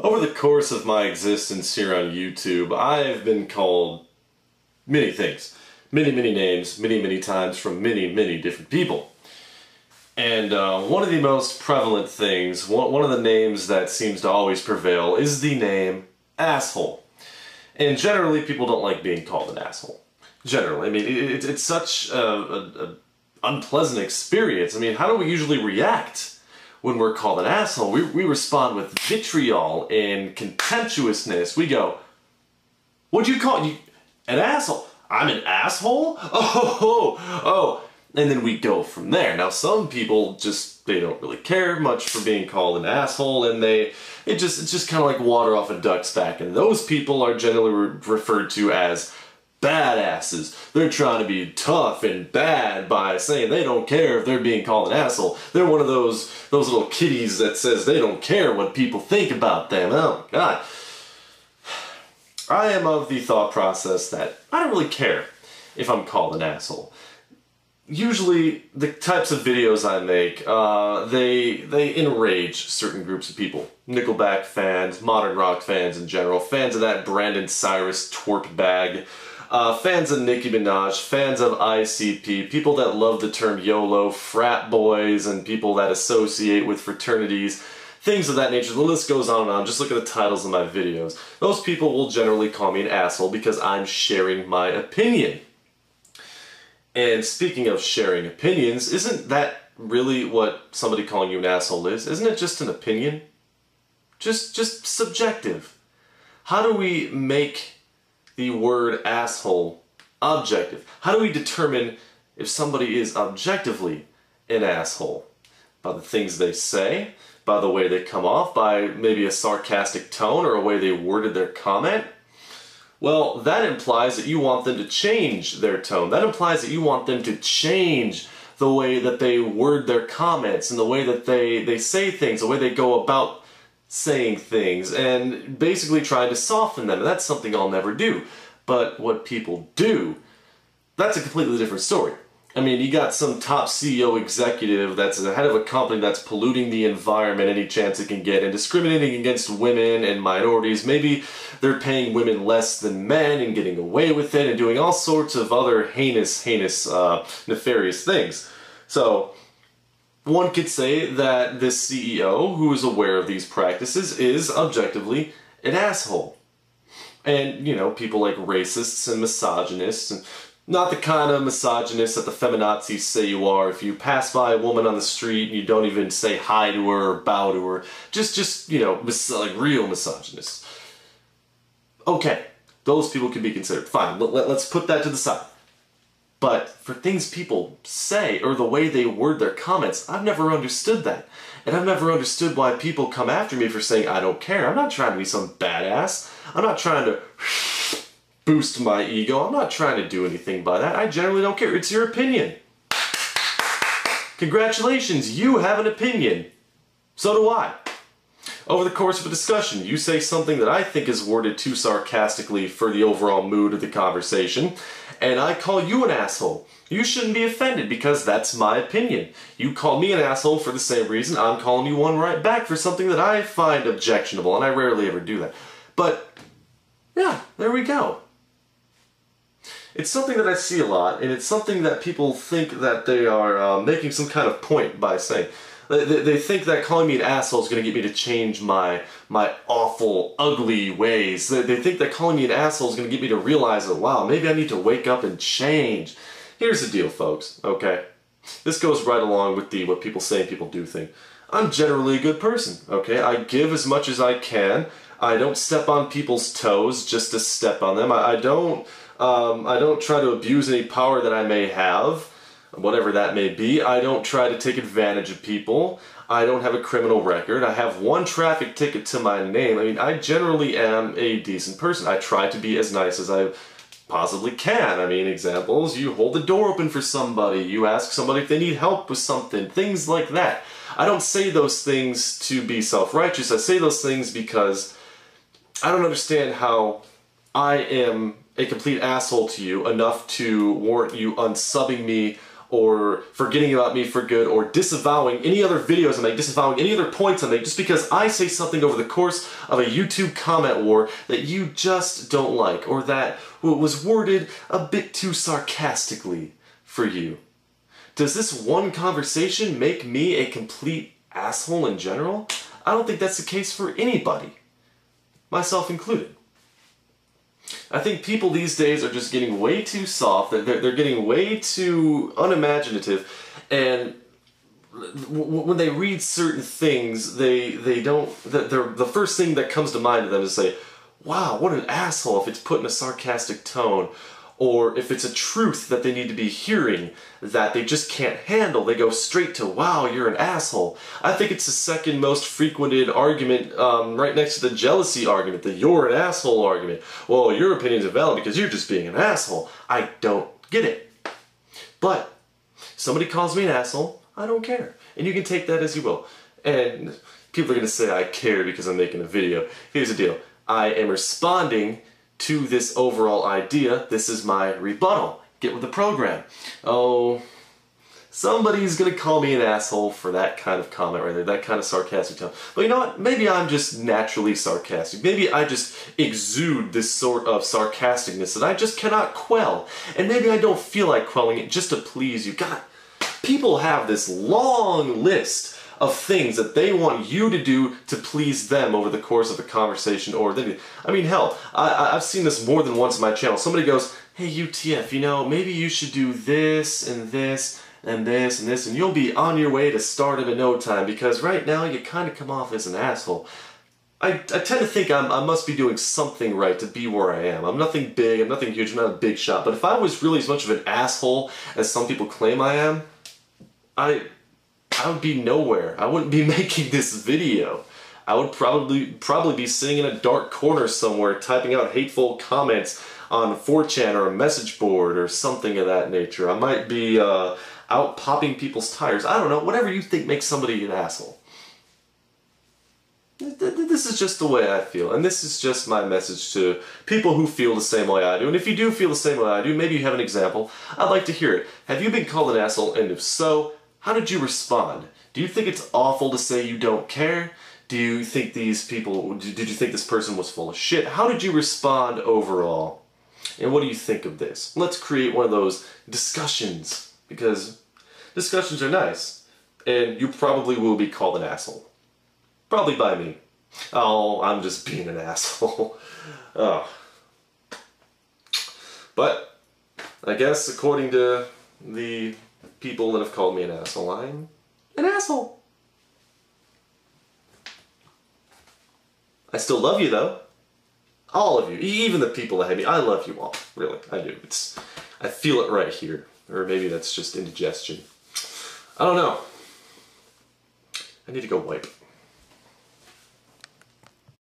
Over the course of my existence here on YouTube, I've been called many things. Many names, many times from many different people. And one of the most prevalent things, one of the names that seems to always prevail is the name asshole. And generally people don't like being called an asshole. Generally, I mean, it's such an unpleasant experience. I mean, how do we usually react when we're called an asshole? We respond with vitriol and contemptuousness. We go, what'd you call you? An asshole? I'm an asshole? Oh. And then we go from there. Now some people just, they don't really care much for being called an asshole, and it's just kind of like water off a duck's back. And those people are generally referred to as badasses. They're trying to be tough and bad by saying they don't care if they're being called an asshole. They're one of those little kitties that says they don't care what people think about them. Oh my God. I am of the thought process that I don't really care if I'm called an asshole. Usually the types of videos I make, they enrage certain groups of people. Nickelback fans, modern rock fans in general, fans of that Brandon Cyrus twerp bag, fans of Nicki Minaj, fans of ICP, people that love the term YOLO, frat boys, and people that associate with fraternities, things of that nature. The list goes on and on. Just look at the titles of my videos. Those people will generally call me an asshole because I'm sharing my opinion. And speaking of sharing opinions, isn't that really what somebody calling you an asshole is? Isn't it just an opinion? Just subjective. How do we make the word asshole objective? How do we determine if somebody is objectively an asshole? By the things they say? By the way they come off? By maybe a sarcastic tone or a way they worded their comment? Well, that implies that you want them to change their tone. That implies that you want them to change the way that they word their comments and the way that they say things, the way they go about saying things, and basically trying to soften them. And that's something I'll never do. But what people do, that's a completely different story. I mean, you got some top CEO executive that's the head of a company that's polluting the environment any chance it can get and discriminating against women and minorities. Maybe they're paying women less than men and getting away with it and doing all sorts of other heinous, nefarious things. So one could say that this CEO, who is aware of these practices, is objectively an asshole. And, you know, people like racists and misogynists, and not the kind of misogynist that the feminazis say you are if you pass by a woman on the street and you don't even say hi to her or bow to her. Just you know, like real misogynists. Okay, those people can be considered. Fine, let's put that to the side. But for things people say or the way they word their comments, I've never understood that. And I've never understood why people come after me for saying I don't care. I'm not trying to be some badass. I'm not trying to boost my ego. I'm not trying to do anything by that. I generally don't care. It's your opinion. Congratulations, you have an opinion. So do I. Over the course of a discussion, you say something that I think is worded too sarcastically for the overall mood of the conversation, and I call you an asshole. You shouldn't be offended because that's my opinion. You call me an asshole for the same reason I'm calling you one right back for something that I find objectionable, and I rarely ever do that. But, yeah, there we go. It's something that I see a lot, and it's something that people think that they are making some kind of point by saying. They think that calling me an asshole is going to get me to change my awful, ugly ways. They think that calling me an asshole is going to get me to realize that, wow, maybe I need to wake up and change. Here's the deal, folks, okay? This goes right along with the what people say and people do thing. I'm generally a good person, okay? I give as much as I can. I don't step on people's toes just to step on them. I don't try to abuse any power that I may have, whatever that may be. I don't try to take advantage of people. I don't have a criminal record. I have one traffic ticket to my name. I mean, I generally am a decent person. I try to be as nice as I possibly can. I mean, examples, you hold the door open for somebody, you ask somebody if they need help with something, things like that. I don't say those things to be self-righteous. I say those things because I don't understand how I am a complete asshole to you enough to warrant you unsubbing me or forgetting about me for good, or disavowing any other videos I make, disavowing any other points I make, just because I say something over the course of a YouTube comment war that you just don't like, or that was worded a bit too sarcastically for you. Does this one conversation make me a complete asshole in general? I don't think that's the case for anybody, myself included. I think people these days are just getting way too soft, they're getting way too unimaginative, and when they read certain things, the first thing that comes to mind to them is say, wow, what an asshole, if it's put in a sarcastic tone, or if it's a truth that they need to be hearing that they just can't handle, they go straight to, wow, you're an asshole. I think it's the second most frequented argument, right next to the jealousy argument, the you're an asshole argument. Well, your opinion's invalid because you're just being an asshole. I don't get it. But somebody calls me an asshole, I don't care. And you can take that as you will. And people are going to say I care because I'm making a video. Here's the deal. I am responding to this overall idea. This is my rebuttal. Get with the program. Oh, somebody's gonna call me an asshole for that kind of comment right there, that kind of sarcastic tone. But you know what? Maybe I'm just naturally sarcastic. Maybe I just exude this sort of sarcasticness that I just cannot quell. And maybe I don't feel like quelling it just to please you. God, people have this long list of things that they want you to do to please them over the course of the conversation, or I mean, hell, I've seen this more than once on my channel. Somebody goes, hey UTF, you know, maybe you should do this and this and this and this, and you'll be on your way to stardom in no time, because right now you kind of come off as an asshole. I tend to think I must be doing something right to be where I am. I'm nothing big, I'm nothing huge, I'm not a big shot, but if I was really as much of an asshole as some people claim I am, I would be nowhere. I wouldn't be making this video. I would probably be sitting in a dark corner somewhere typing out hateful comments on 4chan or a message board or something of that nature. I might be out popping people's tires. I don't know, whatever you think makes somebody an asshole. This is just the way I feel, and this is just my message to people who feel the same way I do. And if you do feel the same way I do, maybe you have an example, I'd like to hear it. Have you been called an asshole, and if so, how did you respond? Do you think it's awful to say you don't care? Do you think these people, did you think this person was full of shit? How did you respond overall? And what do you think of this? Let's create one of those discussions, because discussions are nice. And you probably will be called an asshole. Probably by me. Oh, I'm just being an asshole. Oh. But, I guess according to the people that have called me an asshole, I'm an asshole. I still love you though. All of you. Even the people that hate me. I love you all. Really, I do. I feel it right here. Or maybe that's just indigestion. I don't know. I need to go wipe.